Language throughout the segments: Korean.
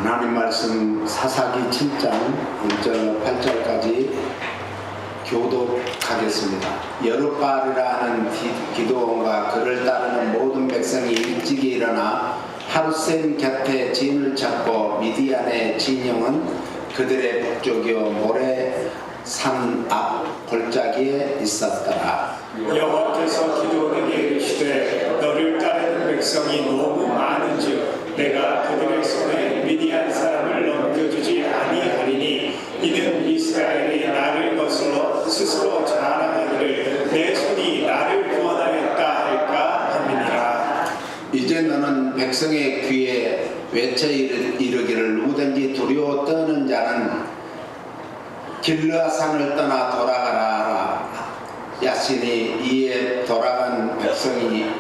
하나님 말씀 사사기 7장 1절 8절까지 교독하겠습니다. 여룻바알이라 하는 기드온과 그를 따르는 모든 백성이 일찍이 일어나 하룻셈 곁에 진을 찾고 미디안의 진영은 그들의 북쪽이요 모레산 앞 골짜기에 있었더라. 여호와께서 기드온에게 이르시되 너를 따르는 백성이 너무 많은즉 내가 그들의 손에 미디안 사람을 넘겨주지 아니하리니 이는 이스라엘이 나를 거슬러 스스로 자랑하기를 내 손이 나를 구원하였다 할까 함이니라. 이제 너는 백성의 귀에 외쳐 이르기를 누구든지 두려워 떠는 자는 길르앗산을 떠나 돌아가라 하라. 야신이 이에 돌아간 백성이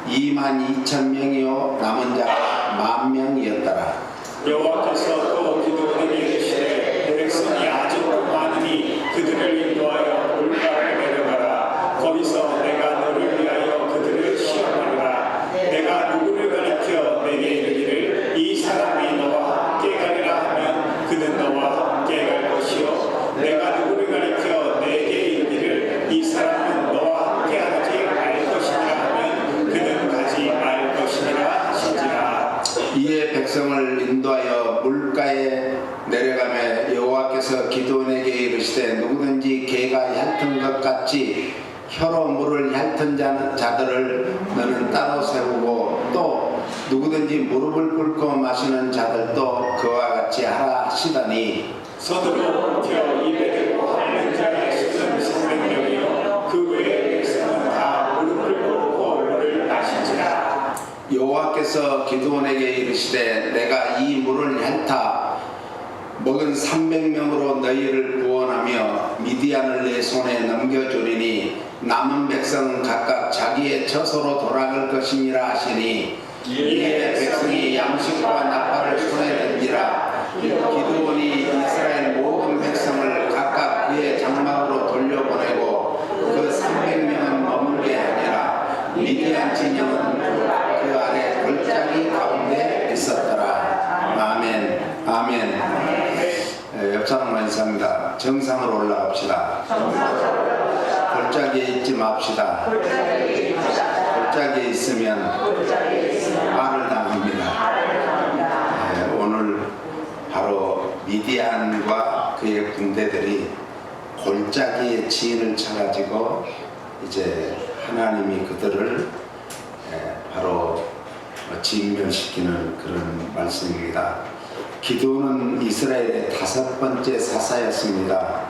22,000명이요 남은 자가 10,000명이었더라. 여호와께서 또 기드온에게 이르시되 백성이 아직도 많으니 그들을 인도하여 물가를 내려가라. 거기서 내가 너를 위하여 그들을 시험하리라. 내가 누구를 가리켜 내게 이르기를 이 사람이 너와 함께 가리라 하면 그는 너와 함께 갈 것이요 내가 누구를 가리켜 내게 이르기를 이 사람은 너와 함께 하지 말 것이니라 하면 그는 가지 말 것이니라 하시니라. 이에 백성을 인도하여 물가에 내려가며 여호와께서 기드온에게 이르시되 누구든지 개가 핥은 것 같이 혀로 물을 핥은 자들을 너는 따로 세우고 또 누구든지 무릎을 꿇고 마시는 자들도 그와 같이 하라 하시더니 서두로 겨 입에 대고 핥는 자의 수는 300명이요 그 외의 백성은 다 무릎을 꿇고 물을 마신지라. 여호와께서 기드온에게 이르시되 내가 이 물을 핥아 먹은 300명으로 너희를 구원하며 미디안을 내 손에 넘겨주리니 남은 백성은 각각 자기의 처소로 돌아갈 것이니라 하시니 이에 백성이 양식과 나팔을 손에 든지라. 기드온이 이스라엘 모든 백성을 각각 그의 장막으로 돌려보내고 그 300명은 머물게 하니라. 미디안 진영은 그 아래 골짜기 가운데 있었더라. 아멘. 아멘. 옆 사람만 인사합니다. 정상으로 올라갑시다. 골짜기에 있지 맙시다. 골짜기에 있으면 말을 당합니다. 오늘 바로 미디안과 그의 군대들이 골짜기의 지인을 쳐가지고 이제 하나님이 그들을 바로 진멸시키는 그런 말씀입니다. 기드온은 이스라엘의 5번째 사사였습니다.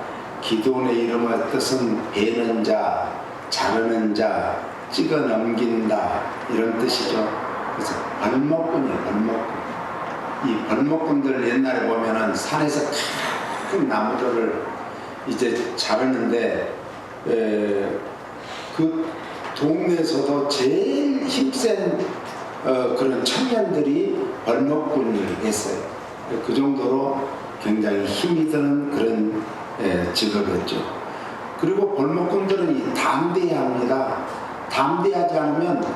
기드온의 이름의 뜻은 베는 자, 자르는 자, 찍어 넘긴다 이런 뜻이죠. 그래서 벌목꾼이에요. 벌목꾼. 이 벌목꾼들 옛날에 보면은 산에서 큰 나무들을 이제 자르는데 그 동네에서도 제일 힘센 그런 청년들이 벌목꾼을 했어요. 그 정도로 굉장히 힘이 드는 그런 직업이었죠. 그리고 벌목꾼들은 이 담대해야 합니다. 담대하지 않으면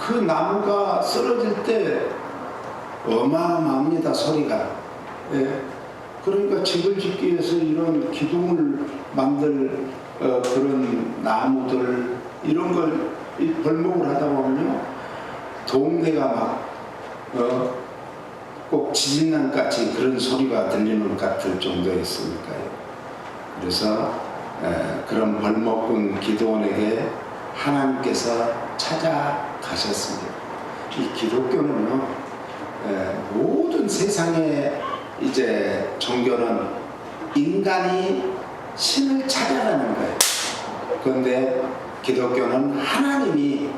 그 나무가 쓰러질 때 어마어마합니다. 소리가. 그러니까 집을 짓기 위해서 이런 기둥을 만들 그런 나무들 이런 걸 벌목을 하다 보면요 동네가 막 꼭 지진난 같이 그런 소리가 들리는 것 같을 정도였으니까요. 그래서 그런 벌목꾼 기드온에게 하나님께서 찾아가셨습니다. 이 기독교는요 모든 세상의 이제 종교는 인간이 신을 찾아가는 거예요. 그런데 기독교는 하나님이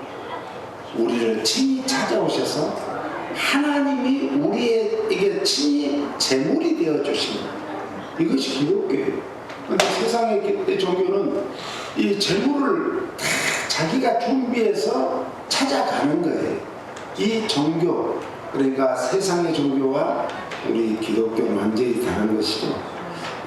우리를 친히 찾아오셔서 하나님이 우리에게 친히 제물이 되어 주시는 이것이 기독교예요. 그런데 세상의 종교는 이 제물을 다 자기가 준비해서 찾아가는 거예요. 이 종교 그러니까 세상의 종교와 우리 기독교는 완전히 다른 것이죠.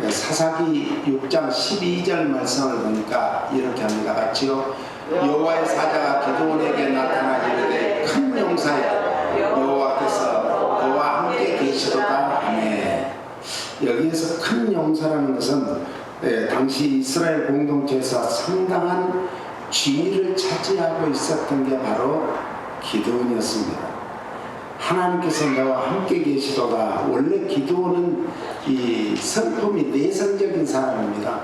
사사기 6장 12절 말씀을 보니까 이렇게 합니다. 같이요. 여호와의 사자가 기드온에게 나타나 이르되 큰 용사여 여호와께서 그와 함께 계시도다 여기에서 큰 용사라는 것은 당시 이스라엘 공동체에서 상당한 지위를 차지하고 있었던 게 바로 기드온이었습니다. 하나님께서 너와 함께 계시도다. 원래 기드온은 이 성품이 내성적인 사람입니다.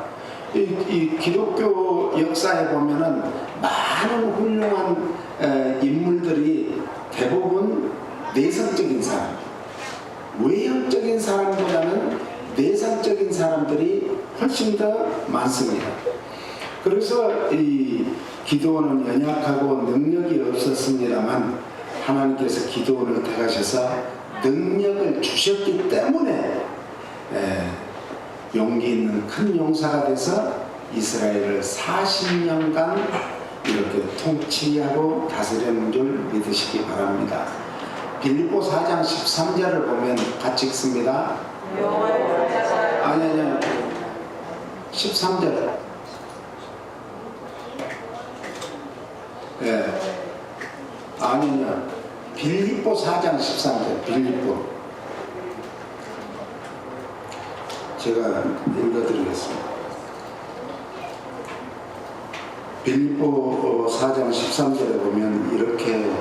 이 기독교 역사에 보면은 많은 훌륭한 인물들이 대부분 내성적인 사람, 외형적인 사람보다는 내성적인 사람들이 훨씬 더 많습니다. 그래서 이 기드온은 연약하고 능력이 없었습니다만 하나님께서 기드온을 택하셔서 능력을 주셨기 때문에 용기 있는 큰 용사가 돼서 이스라엘을 40년간 이렇게 통치하고 다스리는 줄 믿으시기 바랍니다. 빌립보 4장 13절을 보면 같이 읽습니다. 아니 13절. 아니요. 빌립보 4장 13절. 빌립보. 제가 읽어드리겠습니다. 빌립보 4장 13절에 보면 이렇게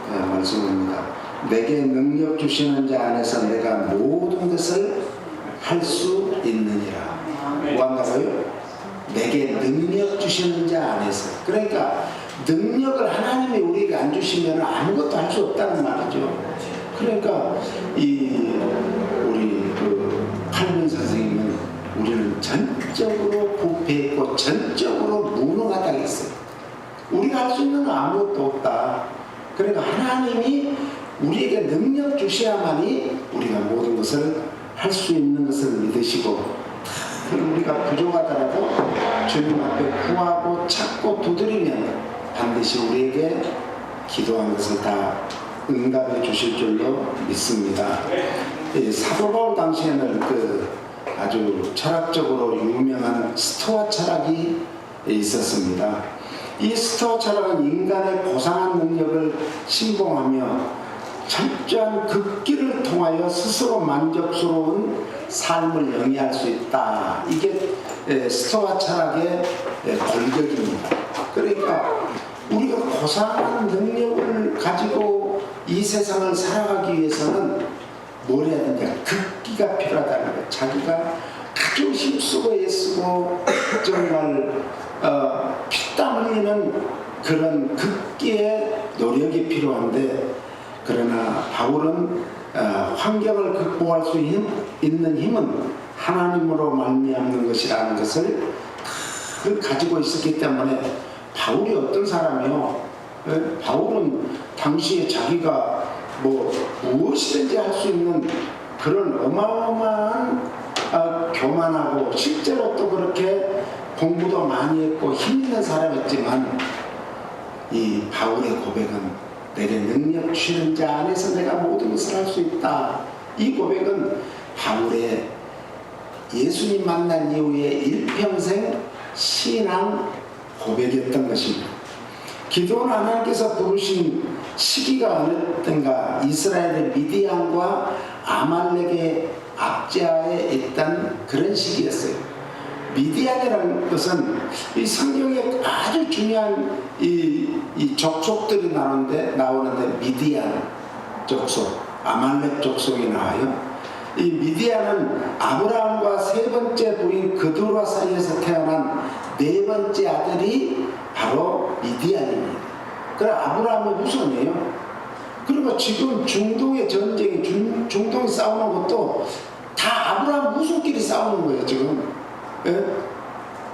말씀합니다. 내게 능력 주시는 자 안에서 내가 모든 것을 할 수 있느니라. 뭐 한다고요? 내게 능력 주시는 자 안에서. 그러니까 능력을 하나님이 우리에게 안 주시면 아무것도 할 수 없다는 말이죠. 그러니까 우리 칼빈 선생님은 우리는 전적으로 부패했고 전적으로 무능하다고 했어요. 우리가 할 수 있는 건 아무것도 없다. 그러니까 하나님이 우리에게 능력 주셔야만이 우리가 모든 것을 할 수 있는 것을 믿으시고, 우리가 부족하더라도 주님 앞에 구하고 찾고 두드리면 반드시 우리에게 기도한 것을 다 응답해 주실 줄로 믿습니다. 사도 바울 당시에는 아주 철학적으로 유명한 스토아 철학이 있었습니다. 이 스토아 철학은 인간의 고상한 능력을 신봉하며 철저한 극기를 통하여 스스로 만족스러운 삶을 영위할 수 있다. 이게 스토아 철학의 골격입니다. 그러니까 우리가 고상한 능력을 가지고 이 세상을 살아가기 위해서는 뭘 해야 되냐? 극기가 필요하다는 거예요. 자기가 아주 힘쓰고 애쓰고 정말 피땀 흘리는 그런 극기의 노력이 필요한데, 그러나 바울은 환경을 극복할 수 있는 힘은 하나님으로 말미암는 것이라는 것을 가지고 있었기 때문에, 바울이 어떤 사람이요? 바울은 당시에 자기가 무엇이든지 할 수 있는 그런 어마어마한 교만하고 실제로 또 그렇게 공부도 많이 했고 힘 있는 사람이었지만, 이 바울의 고백은 내게 능력 주시는 자 안에서 내가 모든 것을 할 수 있다. 이 고백은 바울의 예수님 만난 이후에 일평생 신앙 고백이었던 것입니다. 기도는 하나님께서 부르신 시기가 어느ten가 이스라엘의 미디안과 아말렉의 압제하에 있던 그런 시기였어요. 미디안이라는 것은 이 성경에 아주 중요한 이 족속들이 나오는데 미디안 족속, 아말렉 족속이 나와요. 이 미디안은 아브라함과 세 번째 부인 그드라 사이에서 태어난 네 번째 아들이 바로 미디안입니다. 그래 아브라함의 후손이에요. 그리고 지금 중동의 전쟁이 중동이 싸우는 것도 다 아브라함 후손끼리 싸우는 거예요 지금. 예?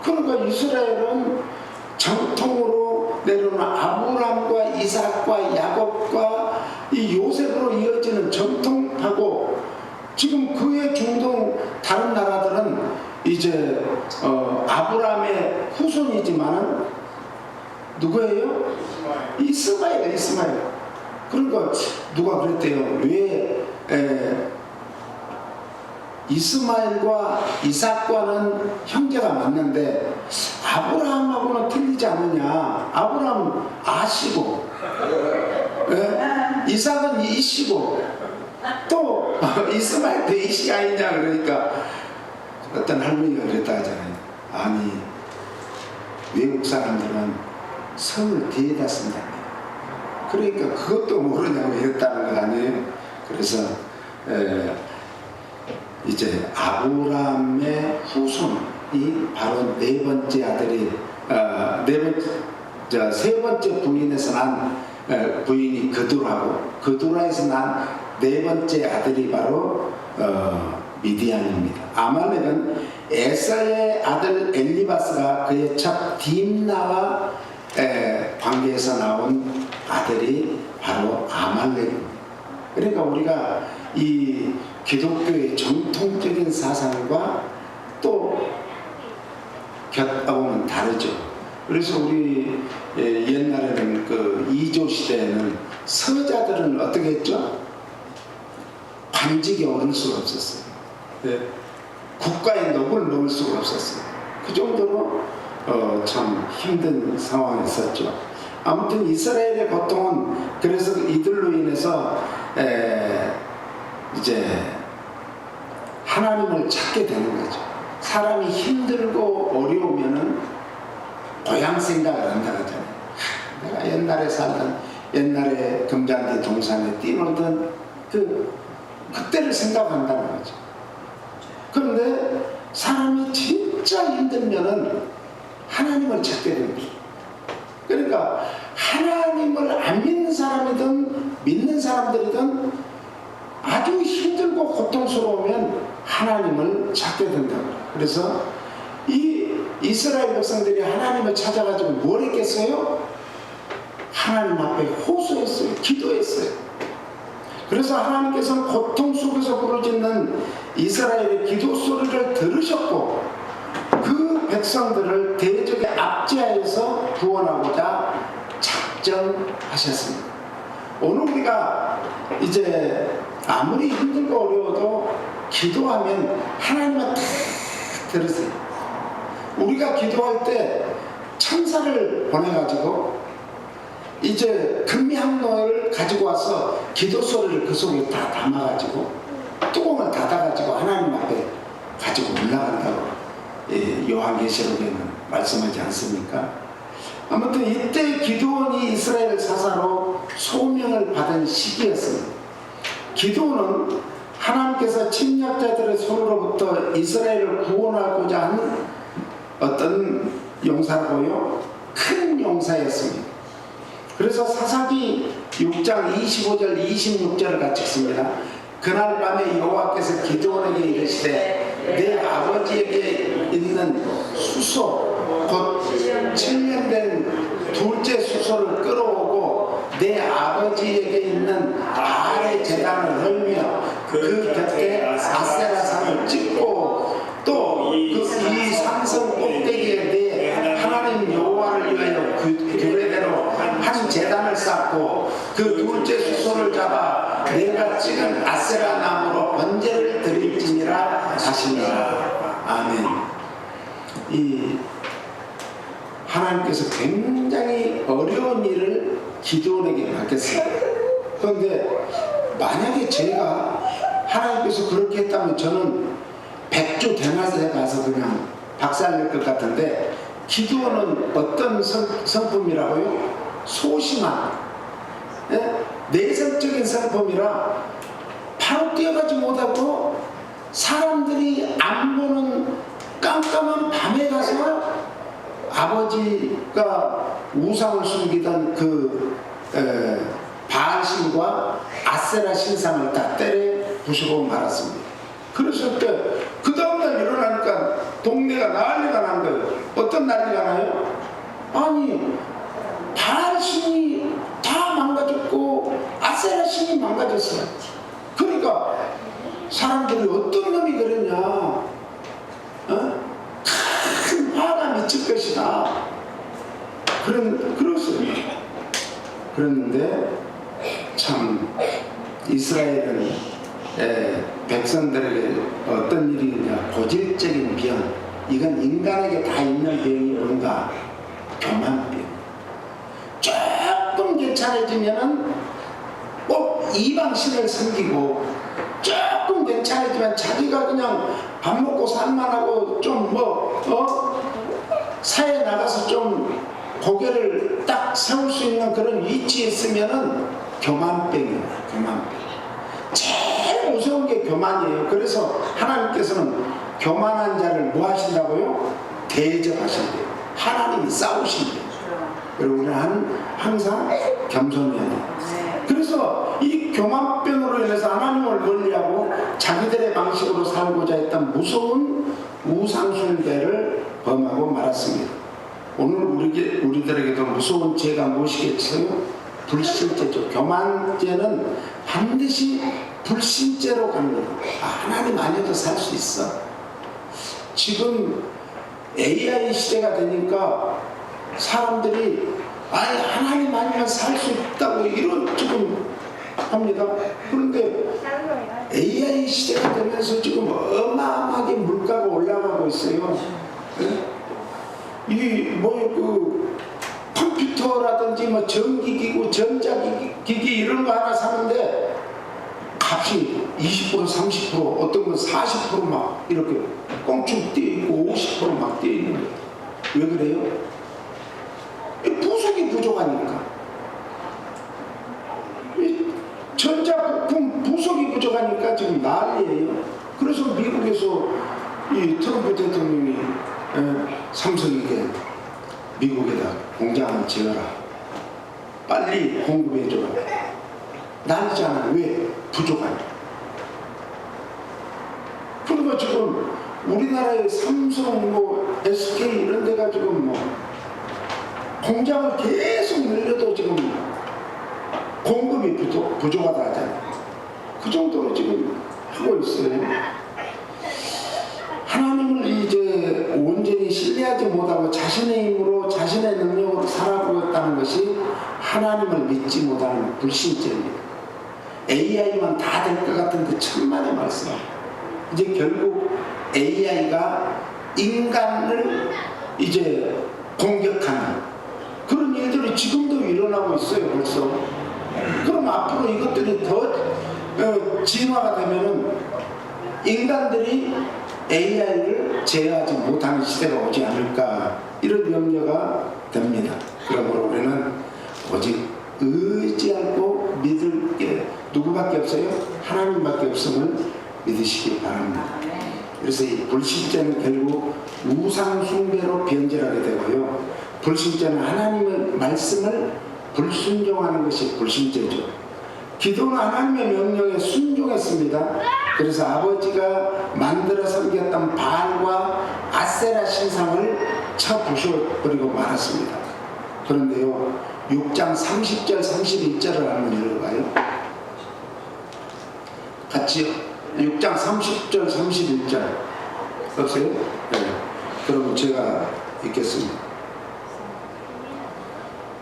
그러니까 이스라엘은 정통으로 내려오는 아브라함과 이삭과 야곱과 이 요셉으로 이어지는 정통하고, 지금 그의 중동 다른 나라들은 이제 아브라함의 후손이지만은 누구예요? 이스마엘. 그러니까 누가 그랬대요. 왜 이스마엘과 이삭과는 형제가 맞는데 아브라함하고는 틀리지 않느냐? 아브라함 아시고, 이삭은 이시고, 또 이스마엘 베이시가 아니냐 그러니까 어떤 할머니가 그랬다 하잖아요. 아니 외국 사람들은 성을 뒤에다 쓴다며. 그러니까 그것도 모르냐고 이랬다는 거 아니에요. 그래서 이제 아브라함의 후손이 바로 네 번째 아들이 세 번째 부인에서 난 부인이 그두라고, 그두라에서 난 네 번째 아들이 바로 미디안입니다. 아말렉은 에서의 아들 엘리바스가 그의 첫 딥나와 관계에서 나온 아들이 바로 아말렉입니다. 그러니까 우리가 이 기독교의 정통적인 사상과 또 곁보면 다르죠. 그래서 우리 옛날에는 그 이조 시대에는 서자들은 어떻게 했죠? 관직에 오를 수가 없었어요. 국가의 녹을 넣을 수가 없었어요. 그 정도로 참 힘든 상황이 있었죠. 아무튼 이스라엘의 고통은 그래서 이들로 인해서 이제 하나님을 찾게 되는 거죠. 사람이 힘들고 어려우면은 고향 생각을 한다 하잖아요. 내가 옛날에 살던 옛날에 금잔디 동산에 뛰놀던 그때를 생각한다는 거죠. 그런데 사람이 진짜 힘들면은 하나님을 찾게 됩니다. 그러니까 하나님을 안 믿는 사람이든 믿는 사람들이든 아주 힘들고 고통스러우면 하나님을 찾게 된다고. 그래서 이 이스라엘 백성들이 하나님을 찾아가지고 뭘 했겠어요? 하나님 앞에 호소했어요. 기도했어요. 그래서 하나님께서는 고통 속에서 부르짖는 이스라엘의 기도 소리를 들으셨고 그 백성들을 대적의 압제하에서 구원하고자 작정하셨습니다. 오늘 우리가 이제 아무리 힘들고 어려워도 기도하면 하나님은 다 들으세요. 우리가 기도할 때 천사를 보내가지고 이제 금향로를 가지고 와서 기도 소리를 그 속에 다 담아가지고 뚜껑을 닫아가지고 하나님 앞에 가지고 올라간다고 요한계시록에는 말씀하지 않습니까? 아무튼 이때 기드온이 이스라엘 사사로 소명을 받은 시기였습니다. 기드온은 하나님께서 침략자들의 손으로부터 이스라엘을 구원하고자 하는 어떤 용사고요, 큰 용사였습니다. 그래서 사사기 6장 25절 26절을 같이 읽습니다. 그날 밤에 여호와께서 기드온에게 이르시되 내 아버지에게 있는 수소 곧 7년 된 둘째 수소를 끌어오고 내 아버지에게 있는 아래 제단을 헐며 그 곁에 아세라상을 찍고 또 이 산성 꼭대기에 내 하나님 여호와를 위하여 규례대로 한 제단을 쌓고 그 둘째 수소를 잡아 내가 찍은 아세라 나무로 번제를 드릴지니라 하시니라. 아멘. 이 하나님께서 굉장히 어려운 일을 기드온에게 맡겼어요. 그런데 만약에 제가 하나님께서 그렇게 했다면 저는 백주 대낮에 가서 그냥 박살낼 것 같은데 기드온은 어떤 성품이라고요? 소심한 내성적인 성품이라 바로 뛰어가지 못하고 사람들이 안 보는 깜깜한 밤에 가서 아버지가 우상을 숨기던 그 바알신과 아세라 신상을 다 때려 부수고 말았습니다. 그랬을 때 그 다음날 일어나니까 동네가 난리가 난 거예요. 어떤 난리가 나요? 아니 바알신이 다 망가졌고 아세라 신이 망가졌어요. 그러니까 사람들이 어떤 놈이 그랬냐, 큰 화가 미칠 것이다. 그랬어요. 그랬는데 참 이스라엘은 백성들에게 어떤 일이 있냐, 고질적인 병, 이건 인간에게 다 있는 병이 뭔가 교만병. 조금 괜찮아지면은 꼭 이방신을 섬기고 조금 조금 괜찮지만 자기가 그냥 밥 먹고 살만하고 좀 사회에 나가서 좀 고개를 딱 세울 수 있는 그런 위치에 있으면은 교만병이에요. 교만병. 제일 무서운 게 교만이에요. 그래서 하나님께서는 교만한 자를 뭐 하신다고요? 대적하신대요. 하나님이 싸우신대요. 그리고 우리는 항상 겸손해야 돼요. 그래서 이 교만병으로 인해서 하나님을 멀리하고 자기들의 방식으로 살고자 했던 무서운 우상숭배를 범하고 말았습니다. 오늘 우리들에게도 무서운 죄가 무엇이겠어요? 불신죄죠. 교만죄는 반드시 불신죄로 가는 거예요. 하나님 아니어도 살 수 있어. 지금 AI 시대가 되니까 사람들이 하나님 아니면 살 수 있다고 이런 지금 합니다. 그런데 AI 시대가 되면서 지금 어마어마하게 물가가 올라가고 있어요. 컴퓨터라든지 전기기구, 전자기기 이런 거 하나 사는데 값이 20%, 30%, 어떤 건 40% 막 이렇게 꽁충 뛰어있고 50% 막 뛰어있는 거예요. 왜 그래요? 부속이 부족하니까. 전자부품 부속이 부족하니까 지금 난리예요. 그래서 미국에서 이 트럼프 대통령이 삼성에게 미국에다 공장을 지어라. 빨리 공급해줘라. 난리잖아. 왜? 부족하니까. 그리고 지금 우리나라의 삼성, SK 이런 데가 지금 공장을 계속 늘려도 지금 공급이 부족하다 하잖아요. 그 정도로 지금 하고 있어요. 하나님을 이제 온전히 신뢰하지 못하고 자신의 힘으로 자신의 능력으로 살아보겠다는 것이 하나님을 믿지 못하는 불신죄입니다. AI만 다 될 것 같은데 천만의 말씀. 이제 결국 AI가 인간을 이제 공격하는 그런 일들이 지금도 일어나고 있어요. 벌써. 그럼 앞으로 이것들이 더 진화가 되면은 인간들이 AI를 제어하지 못하는 시대가 오지 않을까 이런 염려가 됩니다. 그러므로 우리는 오직 의지하고 믿을 게 누구밖에 없어요? 하나님밖에 없음을 믿으시기 바랍니다. 그래서 이 불신죄는 결국 우상숭배로 변질하게 되고요. 불신죄는 하나님의 말씀을 불순종하는 것이 불신죄죠. 기도는 하나님의 명령에 순종했습니다. 그래서 아버지가 만들어 섬겼던 바알과 아세라 신상을 쳐 부숴버리고 말았습니다. 그런데요, 6장 30절 31절을 한번 읽어봐요. 같이요. 6장 30절 31절 없어요? 네. 그럼 제가 읽겠습니다.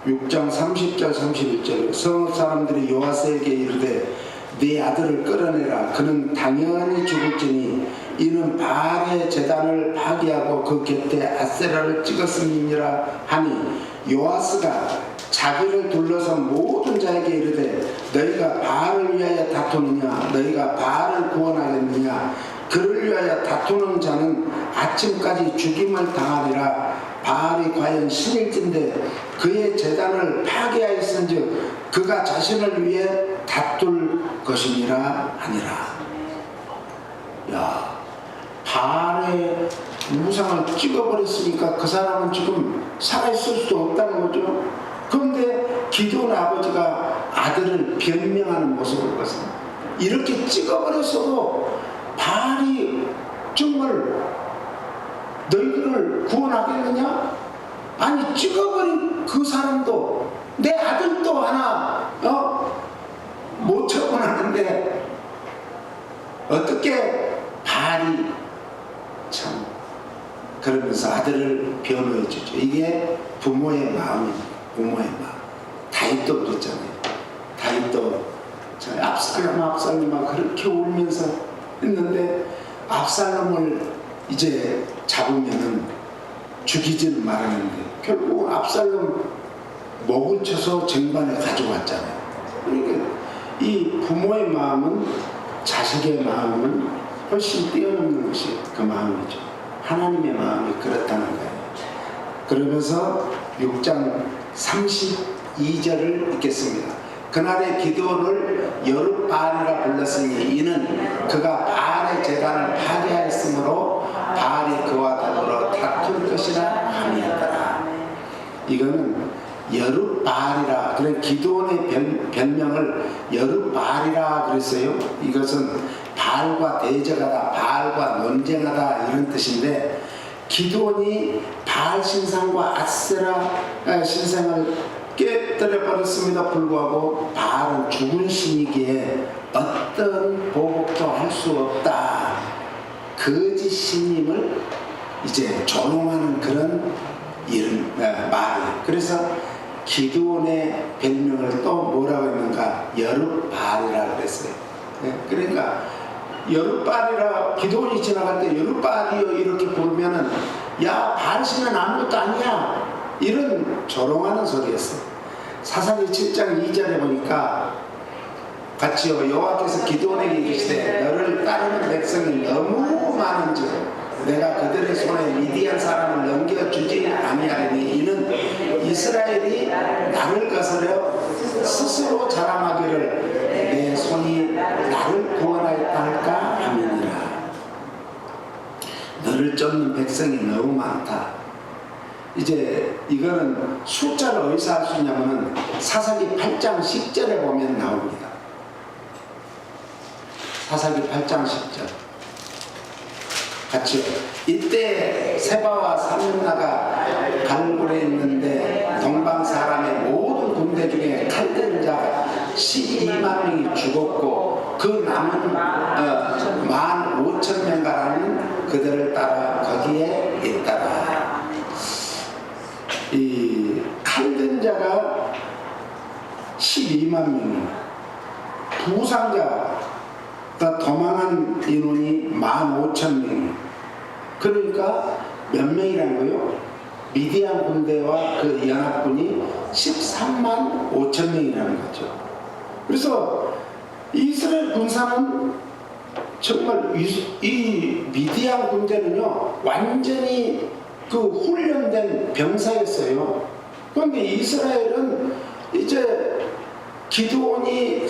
6장 30절 31절 성읍 사람들이 요아스에게 이르되 네 아들을 끌어내라. 그는 당연히 죽을지니 이는 바알의 제단을 파괴하고 그 곁에 아세라를 찍었음이니라 하니 요아스가 자기를 둘러선 모든 자에게 이르되 너희가 바알을 위하여 다투느냐 너희가 바알을 구원하겠느냐 그를 위하여 다투는 자는 아침까지 죽임을 당하리라. 바알이 과연 신일진데 그의 제단을 파괴하였은즉 그가 자신을 위해 다툴 것이니라 하니라. 야, 바알의 우상을 찍어버렸으니까 그 사람은 지금 살아있을 수도 없다는 거죠. 그런데 기드온 아버지가 아들을 변명하는 모습을 봤습니다. 이렇게 찍어버렸어도 바알이 정말 너희들을 구원하겠느냐? 아니 찍어버린 그 사람도 내 아들도 하나 못 처분하는데 어떻게 바알이 참 그러면서 아들을 변호해 주죠. 이게 부모의 마음입니다. 부모의 마음. 다윗도 그랬잖아요. 다윗도 압살롬 그렇게 울면서 했는데 압살롬을 이제 잡으면은 죽이지는 말았는데 결국 압살롬 목을 쳐서 쟁반에 가져왔잖아요. 그러니까 이 부모의 마음은 자식의 마음은 훨씬 뛰어넘는 것이 그 마음이죠. 하나님의 마음이 그렇다는 거예요. 그러면서 6장 32절을 읽겠습니다. 그날의 기드온을 여룻바알이라 불렀으니 이는 그가 바알의 제단을 파괴하였으므로 바알이 그와 더불어 다툴 것이라 함이었더라. 이거는 여룻바알이라, 그래 기드온의 별명을 여룻바알이라 그랬어요. 이것은 바알과 대적하다, 바알과 논쟁하다 이런 뜻인데, 기드온이 바알 신상과 아세라 신상을 깨뜨려 버렸음에도 불구하고 바알은 죽은 신이기에 어떤 보복도 할 수 없다, 거짓 신임을 이제 조롱하는 그런 말이에요. 그래서 기드온의 별명을 또 뭐라고 했는가, 여룻바알이라 그랬어요. 그러니까 여룻바알이라, 기드온이 지나갈 때 여룻바알이요 이렇게 부르면은 야 바알신은 아무것도 아니야 이런 조롱하는 소리였어요. 사사기 7장 2절에 보니까 같이요, 여호와께서 기드온에게 이르시되 너를 따르는 백성이 너무 많은즉 내가 그들의 손에 미디안 사람을 넘겨주지 아니하리니 이는 이스라엘이 나를 거스려 스스로 자랑하기를 내 손이 나를 구원하였다 할까 함이니라. 너를 쫓는 백성이 너무 많다. 이제 이거는 숫자를 어디서 할 수 있냐면은 사사기 8장 10절에 보면 나옵니다. 사사기 8장 10절 같이요. 이때 세바와 살문나가 갈굴에 있는데 동방 사람의 모든 군대 중에 칼든 자 12만 명이 죽었고 그 남은 15,000명가라는 그들을 따라 거기에 있다가, 이 칼든 자가 12만 명이, 부상자가 도망한 인원이 15,000명이, 그러니까 몇 명이라는 거예요? 미디안 군대와 그 연합군이 13만 5천 명이라는 거죠. 그래서 이스라엘 군사는 정말 이 미디안 군대는요 완전히 그 훈련된 병사였어요. 그런데 이스라엘은 이제 기드온이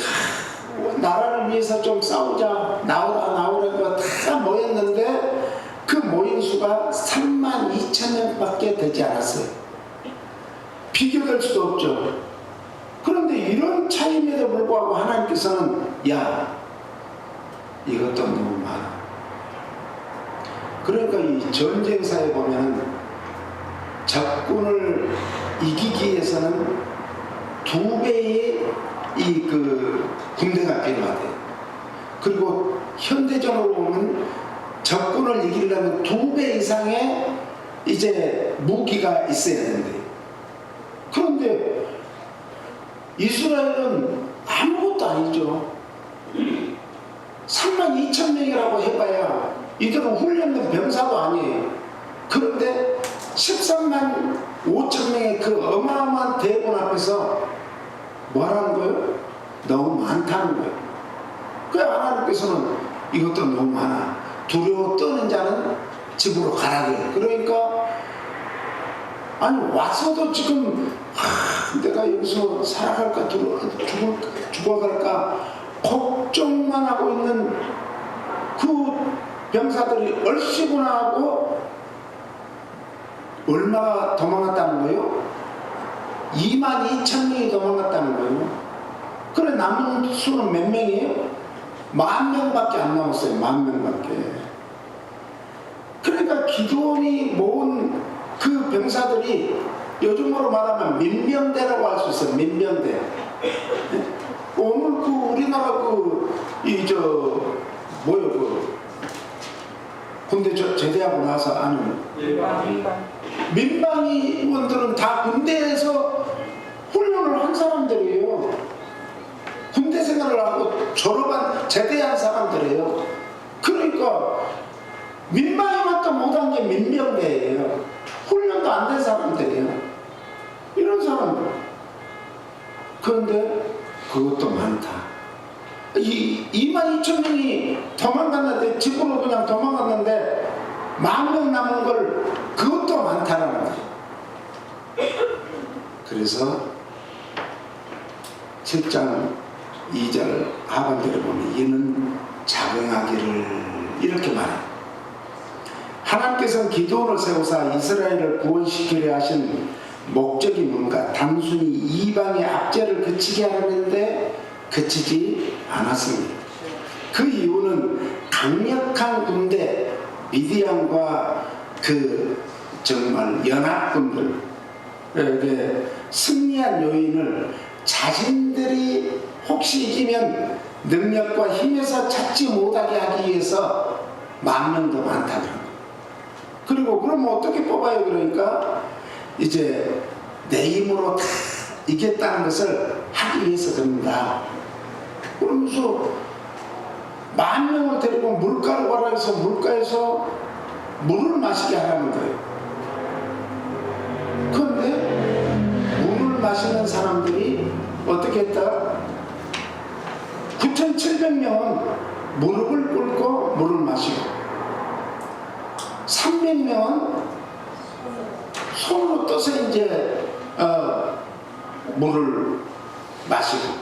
나라를 위해서 좀 싸우자, 나오라고 다 모였는데 그 모인 수가 32,000명밖에 되지 않았어요. 비교될 수도 없죠. 그런데 이런 차이임에도 불구하고 하나님께서는 야, 이것도 너무 많아. 그러니까 이 전쟁사에 보면 적군을 이기기 위해서는 2배의 이 그 군대가 필요하대요. 그리고 현대적으로 보면 적군을 이기려면 2배 이상의 이제 무기가 있어야 된대요. 그런데 이스라엘은 아무것도 아니죠. 32,000명이라고 해봐야 이들은 훈련된 병사도 아니에요. 그런데 13만 5천 명의 그 어마어마한 대군 앞에서 뭐라는 거예요? 너무 많다는 거예요. 그래서 하나님께서는 이것도 너무 많아, 두려워 떠는 자는 집으로 가라게. 그러니까 아니 와서도 지금 내가 여기서 살아갈까 죽어갈까 걱정만 하고 있는 그 병사들이 얼씨구나 하고 얼마가 도망갔다는 거예요? 22,000명이 도망갔다는 거예요. 그래 남은 수는 몇 명이에요? 10,000명밖에 안 남았어요. 10,000명밖에. 그러니까 기드온이 모은 그 병사들이 요즘으로 말하면 민병대라고 할 수 있어요. 민병대. 오늘 그 우리나라 군대 제대하고 나서 아는 민방위원들은 다 군대에서 훈련을 한 사람들이에요. 군대 생활을 하고 졸업한 제대한 사람들이에요. 그러니까 민방위만도 못한 게 민병대예요. 훈련도 안 된 사람들이에요. 이런 사람들. 그런데 그것도 많다. 22,000명이 도망갔는데, 집으로 그냥 도망갔는데 10,000명 남은 걸 그것도 많다라는 거예요. 그래서 7장 2절 하반절에 보면 이는 자긍하기를 이렇게 말해요. 하나님께서는 기도를 세우사 이스라엘을 구원시키려 하신 목적이 뭔가? 단순히 이방의 압제를 그치게 하려는데 그치지 않았습니다. 그 이유는 강력한 군대 미디안과 그 정말 연합군들에게 승리한 요인을 자신들이 혹시 이기면 능력과 힘에서 찾지 못하게 하기 위해서 10,000명도 많다. 그리고 그러면 어떻게 뽑아요? 그러니까 이제 내 힘으로 다 이겼다는 것을 하기 위해서 그럽니다. 그러면서 10,000명을 데리고 물가로 가라 해서 물가에서 물을 마시게 하라는 거예요. 그런데 물을 마시는 사람들이 어떻게 했다? 9,700명은 무릎을 꿇고 물을 마시고 300명은 손으로 떠서 이제 물을 마시고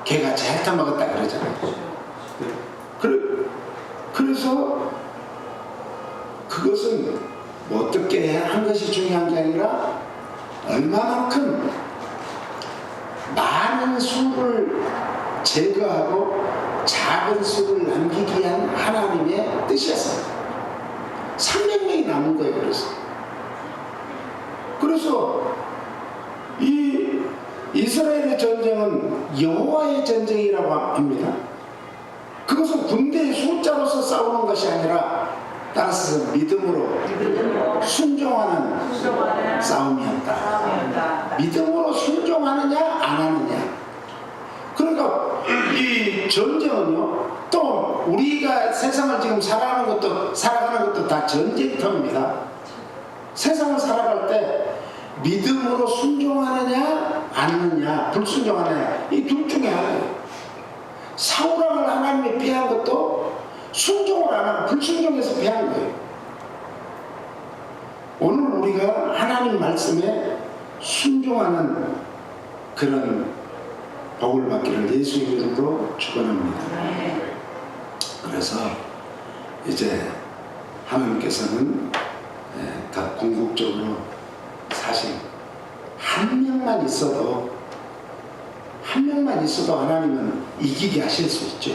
개가 잘 타먹었다 그러잖아요. 그래서 그것은 뭐 어떻게 한 것이 중요한 게 아니라 얼마만큼 많은 수를 제거하고 작은 수를 남기기 위한 하나님의 뜻이었습니다. 300명이 남은 거예요. 그래서 이 이스라엘의 전쟁은 여호와의 전쟁이라고 합니다. 그것은 군대의 숫자로서 싸우는 것이 아니라 따라서 믿음으로 순종하는 싸움이었다. 믿음으로 순종하느냐 안 하느냐. 그러니까 이 전쟁은요, 또 우리가 세상을 지금 살아가는 것도 다 전쟁터입니다. 세상을 살아갈 때 믿음으로 순종하느냐 않느냐, 불순종하느냐, 이 둘 중에 하나예요. 사울왕을 하나님이 피한 것도 순종을 안 하고 불순종해서 피한 거예요. 오늘 우리가 하나님 말씀에 순종하는 그런 복을 받기를 예수 이름으로 축원합니다. 그래서 이제 하나님께서는 더 궁극적으로 사실 한 명만 있어도 하나님은 이기게 하실 수 있죠.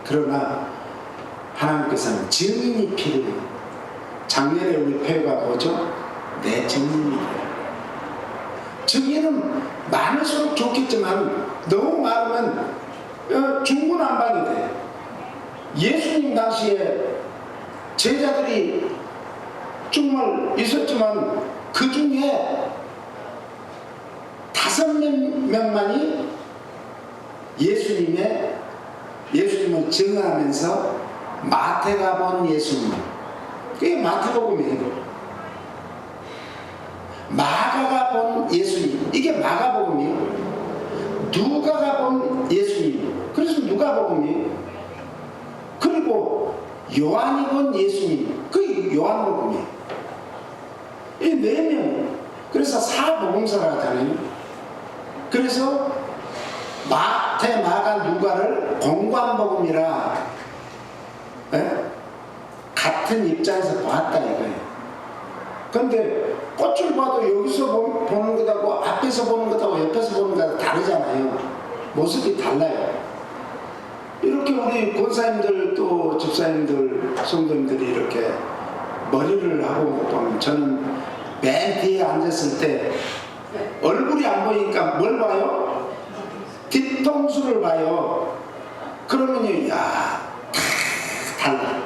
그러나 하나님께서는 증인이 필요해요. 작년에 우리 표가 뭐죠? 내 증인이 필요해요. 증인은 많을수록 좋겠지만 너무 많으면 중구난방이 돼. 예수님 당시에 제자들이 정말 있었지만 그 중에 5명만이 예수님을 증언하면서 마태가 본 예수님, 그게 마태복음이에요. 마가가 본 예수님, 이게 마가복음이에요. 누가가 본 예수님, 그래서 누가복음이에요. 그리고 요한이 본 예수님, 그게 요한복음이에요. 이 4명, 그래서 사복음서라 하잖아요. 그래서 마태, 마가, 누가를 공관복음이라 같은 입장에서 봤다 이거예요. 그런데 꽃을 봐도 여기서 보는 것하고 앞에서 보는 것하고 옆에서 보는 것하고 다르잖아요. 모습이 달라요. 이렇게 우리 권사님들 또 집사님들 성도님들이 이렇게 머리를 하고 보면 저는 맨 뒤에 앉았을 때 얼굴이 안 보이니까 뭘 봐요? 뒤통수를 봐요. 그러면요, 야, 달라.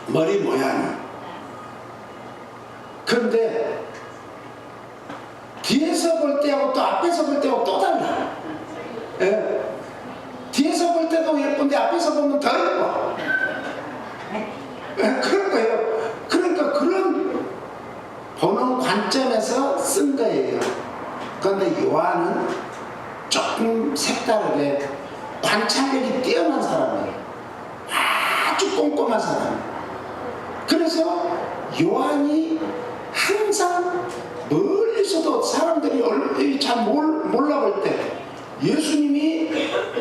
머리 모양이. 그런데 뒤에서 볼 때하고 또 앞에서 볼 때하고 또 달라. 뒤에서 볼 때도 예쁜데 앞에서 보면 더 예뻐. 그런 거예요. 그러니까 그런 보는 관점에서 쓴 거예요. 그런데 요한은 조금 색다르게 관찰력이 뛰어난 사람이에요. 아주 꼼꼼한 사람. 그래서 요한이 항상 멀리서도 사람들이 잘 몰라볼 때 예수님이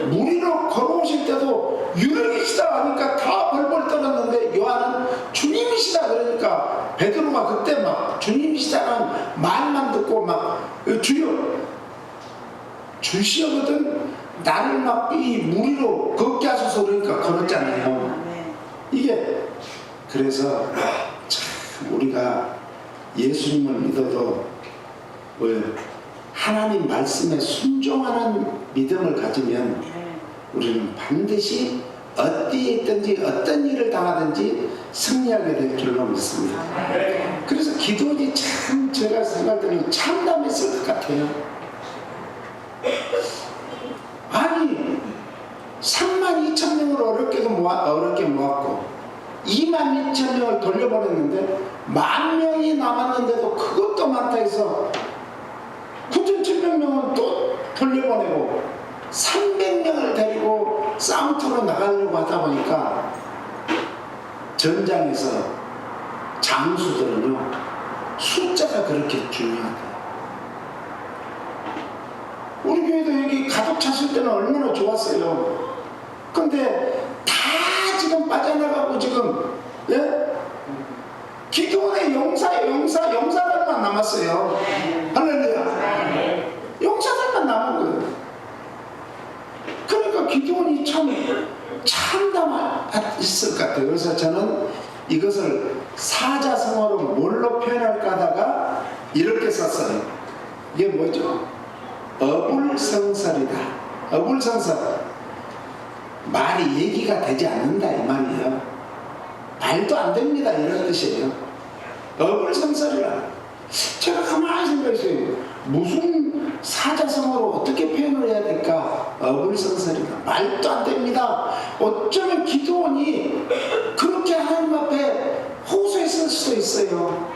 물 위로 걸어오실 때도 유령이시다 하니까 다 벌벌 떨었는데 요한은 주님이시다 그러니까 베드로가 그때 막 주님이시다는 말만 듣고 막 주여 주시거든 나를 막 이 물 위로 걷게 하소서 그러니까 걸었잖아요. 이게 그래서 참 우리가 예수님을 믿어도 하나님 말씀에 순종하는 믿음을 가지면 우리는 반드시 어디에 있든지 어떤 일을 당하든지 승리하게 될 줄로 믿습니다. 그래서 기도원이 참 제가 생각할 때는 참담했을 것 같아요. 아니 32,000명을 어렵게 모았고 22,000명을 돌려보냈는데 10,000명이 남았는데도 그것도 많다 해서 9,700명은 또 돌려보내고 300명을 데리고 싸움터로 나가려고 하다 보니까 전장에서 장수들은요 숫자가 그렇게 중요하다. 우리 교회도 여기 가득 찼을 때는 얼마나 좋았어요. 근데 다 지금 빠져나가고 지금 기도원의 용사들만 남았어요. 할렐루야. 용사들만 남은 거예요. 그러니까 기도원이 참 참담했을 것 같아요. 그래서 저는 이것을 사자성어로 뭘로 표현할까 하다가 이렇게 썼어요. 이게 뭐죠? 어불성설이다. 어불성설. 말이 얘기가 되지 않는다 이 말이에요. 말도 안 됩니다 이런 뜻이에요. 어불성설이라. 제가 가만히 생각했어요. 무슨 사자성어로 어떻게 표현을 해야 될까? 어불성설이다. 말도 안 됩니다. 어쩌면 기도원이 그렇게 하나님 앞에 호소했을 수도 있어요.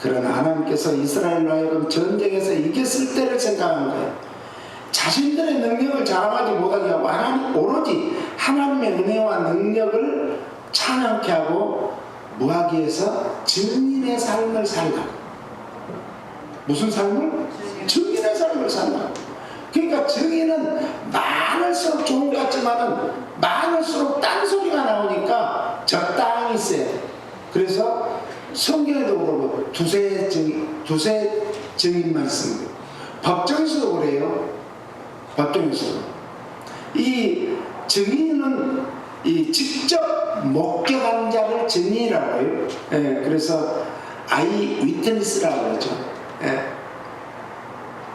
그러나 하나님께서 이스라엘로 하여금 전쟁에서 이겼을 때를 생각한 거예요. 자신들의 능력을 자랑하지 못하게 하고 오로지 하나님의 은혜와 능력을 찬양케 하고 무하기 위해서 증인의 삶을 살라. 무슨 삶을? 증인의 삶을 살라. 그러니까 증인은 많을수록 좋은 것 같지만은 많을수록 딴소리가 나오니까 적당히 써야 돼. 그래서 성경에도 그러고 두세 증인만 쓰는 거예요. 법정에서도 그래요. 법정에서도. 이 증인은 이 직접 목격한 자를 증인이라고 해요. 그래서 아이 위트니스라고 그러죠.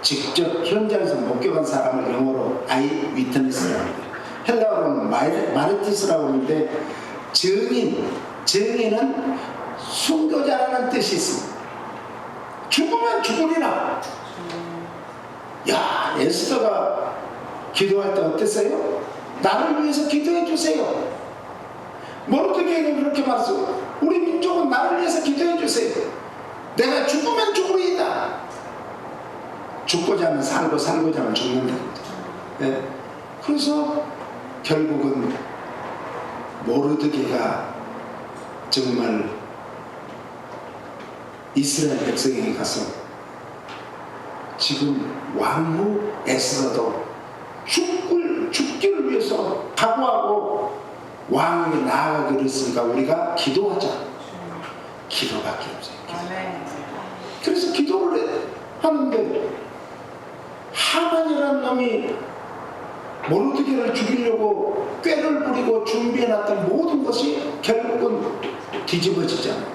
직접 현장에서 목격한 사람을 영어로 아이 위트니스라고 해요. 헬라어로는 마르티스라고 하는데 증인은 순교자라는 뜻이 있습니다. 죽으면 죽으리라. 야, 에스더가 기도할 때 어땠어요? 나를 위해서 기도해 주세요. 모르드게는 그렇게 말했어요. 우리 민족은 나를 위해서 기도해 주세요. 내가 죽으면 죽으리이다. 죽고자 하면 살고 살고자 하면 죽는다. 그래서 결국은 모르드게가 정말 이스라엘 백성에게 가서 지금 왕후 에스더도 죽기를 위해서 각오하고 왕에게 나아가기로 했으니까 우리가 기도하자. 기도밖에 없어요. 그래서 기도를 하는데 하만이라는 놈이 모르드게를 죽이려고 꾀를 부리고 준비해놨던 모든 것이 결국은 뒤집어지잖아요.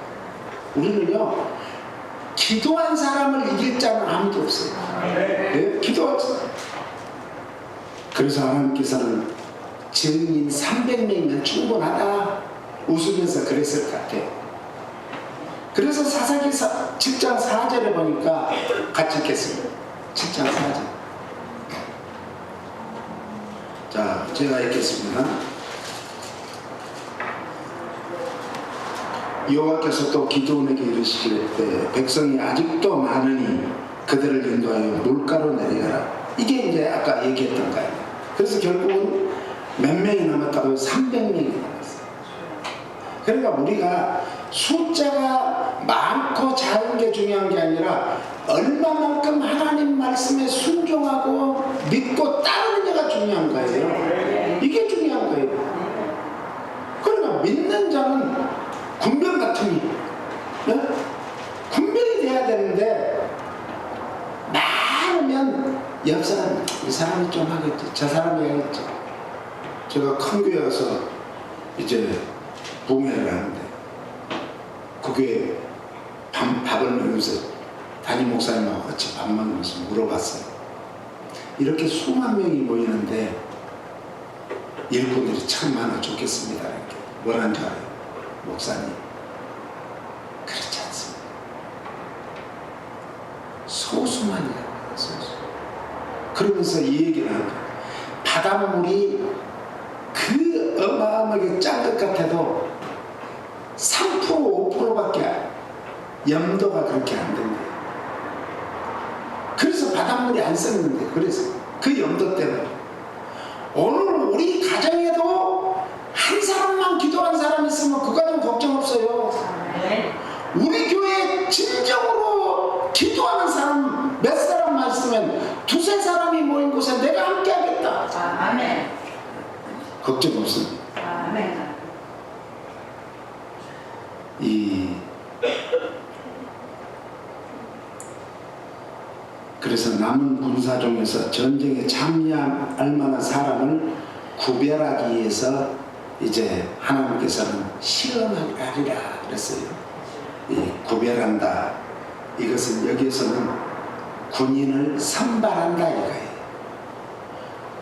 우리는요 기도한 사람을 이길 자는 아무도 없어요. 기도한 사람. 그래서 하나님께서는 증인 300명이면 충분하다 웃으면서 그랬을 것 같아요. 그래서 사사기 7장 4절에 보니까 같이 읽겠습니다. 7장 4절. 자, 제가 읽겠습니다. 여호와께서 또 기드온에게 이르시기를 백성이 아직도 많으니 그들을 인도하여 물가로 내려가라. 이게 이제 아까 얘기했던 거예요. 그래서 결국은 몇 명이 남았다고요? 300명이 남았어요. 그러니까 우리가 숫자가 많고 작은 게 중요한 게 아니라 얼마만큼 하나님 말씀에 순종하고 믿고 따르느냐가 중요한 거예요. 이게 중요한 거예요. 그러니까 믿는 자는 군병 같으니 군병이 돼야 되는데 많으면 옆 사람, 이 사람이 좀 하겠지, 저 사람이 하겠지. 제가 큰 교회 와서 이제 부흥회를 하는데 그 교회 밥을 먹으면서 담임 목사님하고 같이 밥 먹으면서 물어봤어요. 이렇게 수만 명이 모이는데 일꾼들이 참 많아 좋겠습니다. 이렇게 뭐라는 줄 알아요? 목사님, 그렇지 않습니다. 소수만이에요. 소수. 그러면서 이 얘기를 하는 거예요. 바닷물이 그 어마어마하게 짠 것 같아도 3% 5%밖에 염도가 그렇게 안 된대요. 그래서 바닷물이 안 썩는데, 그래서 그 염도 때문에 오늘 우리 가정에도 한 사람만 기도한 사람 있으면 그 가정 걱정 없어요. 우리 교회에 진정으로 기도하는 사람 몇 사람만 있으면 두세 사람이 모인 곳에 내가 함께 하겠다. 아멘. 걱정 없습니다. 아멘. 그래서 남은 군사 중에서 전쟁에 참여할 만한 사람을 구별하기 위해서 이제 하나님께서는 시험하리라 그랬어요. 구별한다. 이것은 여기에서는 군인을 선발한다 이거예요.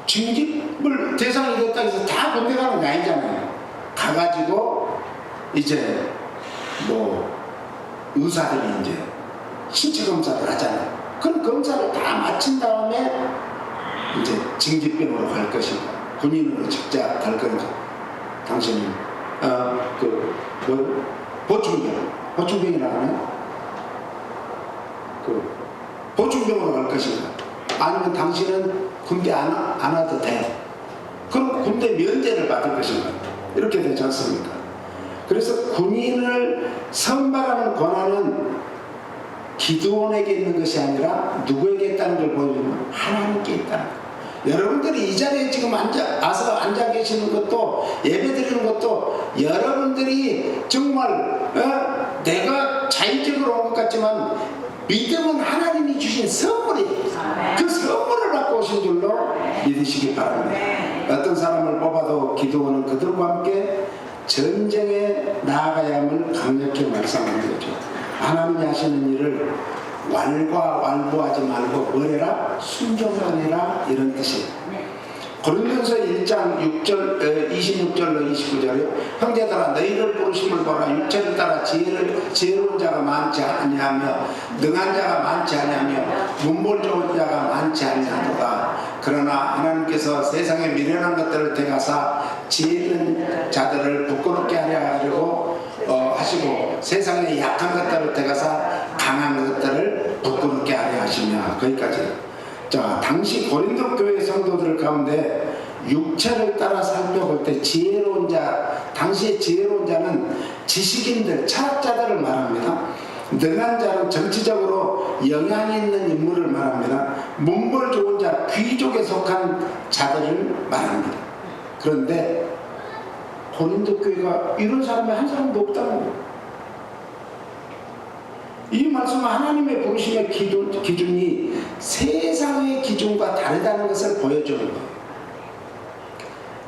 징집을 대상이 됐다 해서 다 군대 가는 거 아니잖아요. 가가지고 이제 뭐 의사들이 이제 신체 검사를 하잖아요. 그럼 검사를 다 마친 다음에 이제 징집병으로 갈 것이고 군인으로 직접 갈 건지 당신은 보충병이라고 하나요? 보충병으로 갈 것인가? 아니면 당신은 군대 안 와도 돼. 그럼 군대 면제를 받을 것인가? 이렇게 되지 않습니까? 그래서 군인을 선발하는 권한은 기드온에게 있는 것이 아니라 누구에게 있다는 걸 보여주면 하나님께 있다는 거예요. 여러분들이 이 자리에 지금 앉아 계시는 것도 예배 드리는 것도 여러분들이 정말 내가 자의적으로 온 것 같지만 믿음은 하나님이 주신 선물이에요. 그 선물을 받고 오신 줄로 믿으시기 바랍니다. 어떤 사람을 뽑아도 기드온은 그들과 함께 전쟁에 나아가야 함을 강력히 말씀하는 거죠. 하나님이 하시는 일을 왈가왈부하지 말고 뭐래라? 순종만 해라 이런 뜻이에요. 고린도전서 1장 6절, 26절로 29절에 형제들아 너희를 부르심을 보라. 육체를 따라 지혜로운 자가 많지 아니하며 능한 자가 많지 아니하며 문벌 좋은 자가 많지 아니하도다. 그러나 하나님께서 세상에 미련한 것들을 택하사 지혜 있는 자들을 부끄럽게 하려고 하시고 세상에 약한 것들을 택하사 강한 것들을 부끄럽게 하려 하시며 거기까지. 자, 당시 고린도 교회 성도들 가운데 육체를 따라 살펴볼 때 지혜로운 자, 당시의 지혜로운 자는 지식인들, 철학자들을 말합니다. 능한 자는 정치적으로 영향이 있는 인물을 말합니다. 문벌 좋은 자, 귀족에 속한 자들을 말합니다. 그런데 고린도 교회가 이런 사람이 한 사람도 없다는 거예요. 이 말씀은 하나님의 부르심의 기준이 세상의 기준과 다르다는 것을 보여주는 거예요.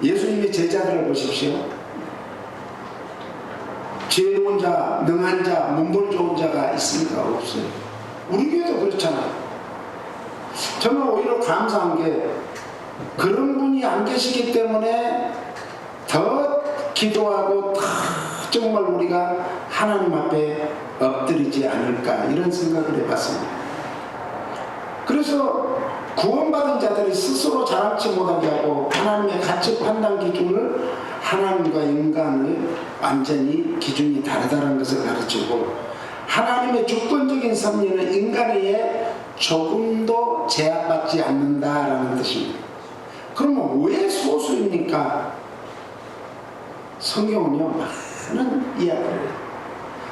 예수님의 제자들을 보십시오. 지혜로운 자, 능한 자, 문벌 좋은 자가 있습니까? 없어요. 우리 교회도 그렇잖아요. 저는 오히려 감사한 게 그런 분이 안 계시기 때문에 더 기도하고 더 정말 우리가 하나님 앞에 엎드리지 않을까 이런 생각을 해봤습니다. 그래서 구원받은 자들이 스스로 자랑치 못하게 하고 하나님의 가치 판단 기준을 하나님과 인간의 완전히 기준이 다르다는 것을 가르치고 하나님의 주권적인 섭리는 인간의 조금도 제약받지 않는다라는 뜻입니다. 그러면 왜 소수입니까? 성경은요 많은 이야기를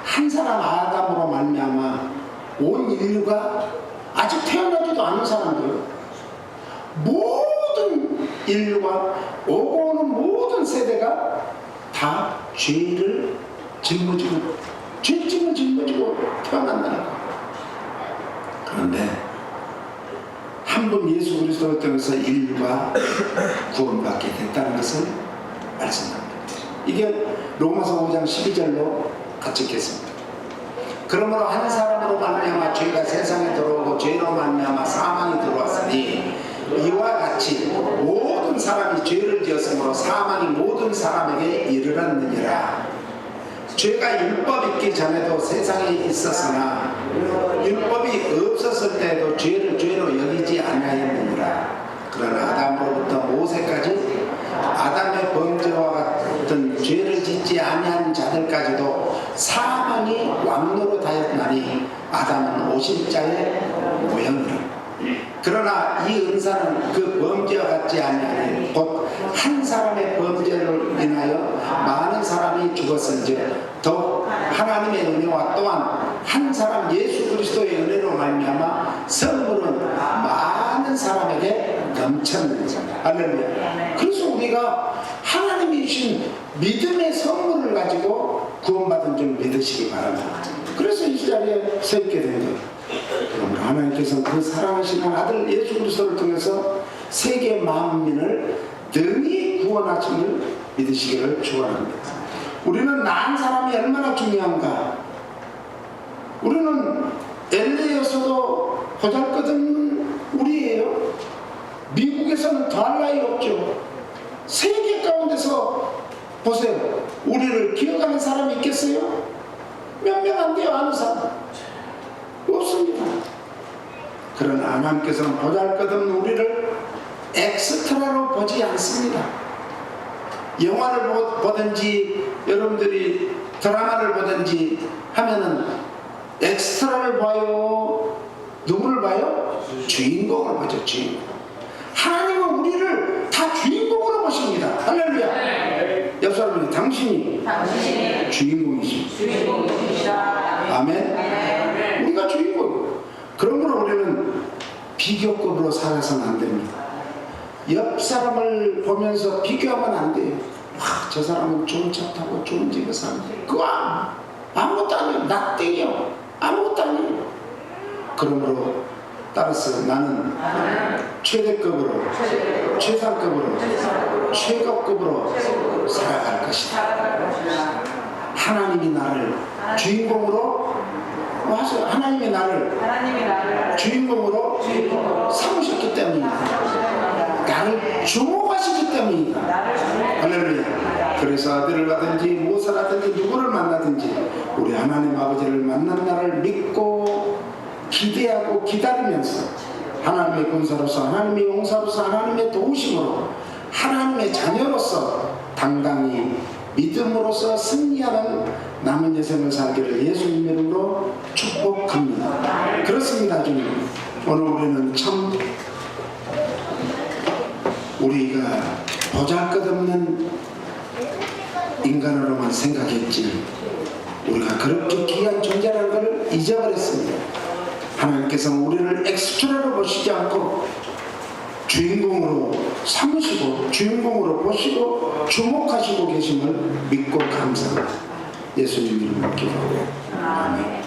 한 사람 아담으로 말미암아 온 인류가 아직 태어나지도 않은 사람들 모든 인류가 오고 오는 모든 세대가 다 죄를 짊어지고 죄짐을 짊어지고 태어난다는 거. 그런데 한 분 예수 그리스도를 통해서 인류가 구원받게 됐다는 것을 말씀합니다. 이게 로마서 5장 12절로 같이 읽겠습니다. 그러므로 한 사람으로 말미암아 죄가 세상에 들어오고 죄로 말미암아 사망이 들어왔으니 이와 같이 모든 사람이 죄를 지었으므로 사망이 모든 사람에게 이르렀느니라. 죄가 율법 있기 전에도 세상에 있었으나 율법이 없었을 때에도 죄를 죄로 여기지 아니하였느니라. 그러나 아담으로부터 모세까지 아담의 범죄와 같은 죄를 짓지 아니한 자들까지도 사망이 왕노릇하였나니 아담은 오십자의 모형이라. 그러나 이 은사는 그 범죄와 같지 아니하니 곧 한 사람의 범죄를 인하여 많은 사람이 죽었은즉 더욱 하나님의 은혜와 또한 한 사람 예수 그리스도의 은혜로 말미암아 선물은 많은 사람에게 넘쳤느니라. 할렐루야. 그래서 우리가 하나님이 주신 믿음의 선물을 가지고 구원받은 줄 믿으시기 바랍니다. 그래서 이 자리에 서 있게 된 거예요. 그러므로 하나님께서는 그 사랑하시는 아들 예수 그리스도를 통해서 세계 만민을 능히 구원하심을 믿으시기를 축원합니다. 우리는 낳은 사람이 얼마나 중요한가. 우리는 LA에서도 보잘것없는 우리예요. 미국에서는 더할 나위 없죠. 세계 가운데서 보세요. 우리를 기억하는 사람이 있겠어요? 몇 명 안 돼요. 아는 사람 없습니다. 그러나 하나님께서는 보잘것없는 우리를 엑스트라로 보지 않습니다. 영화를 보든지 여러분들이 드라마를 보든지 하면은 엑스트라를 봐요. 누구를 봐요? 주인공을 보죠. 주인공. 하나님은 우리를 다 주인공으로 보십니다. 할렐루야. 옆 사람이 당신이 주인공이십니다. 아멘. 우리가 주인공. 그러므로 우리는 비교급으로 살아서는 안 됩니다. 옆 사람을 보면서 비교하면 안 돼요. 저 사람은 좋은 차 타고 좋은 집에 사는데 그거 아무것도 아니에요. 낙땡이요. 아무것도 아니에요. 그러므로 따라서 나는 최대급으로, 최상급으로, 최고급으로 살아갈 것이다. 하나님이 나를 주인공으로 하나님이 나를 주인공으로 삼으셨기 때문입니다. 나를 주목하시기 때문이다. 할렐루야. 그래서 아들을 하든지 무엇을 하든지 누구를 만나든지 우리 하나님 아버지를 만난 날을 믿고 기대하고 기다리면서 하나님의 군사로서 하나님의 용사로서 하나님의 도우심으로 하나님의 자녀로서 당당히 믿음으로써 승리하는 남은 여생을 살기를 예수님 이름으로 축복합니다. 그렇습니다. 주님. 오늘 우리는 참 우리가 보잘것없는 인간으로만 생각했지 우리가 그렇게 귀한 존재라는 것을 잊어버렸습니다. 하나님께서는 우리를 엑스트라로 보시지 않고 주인공으로 삼으시고 주인공으로 보시고 주목하시고 계심을 믿고 감사합니다. 예수님 이름으로 기도합니다. 아멘.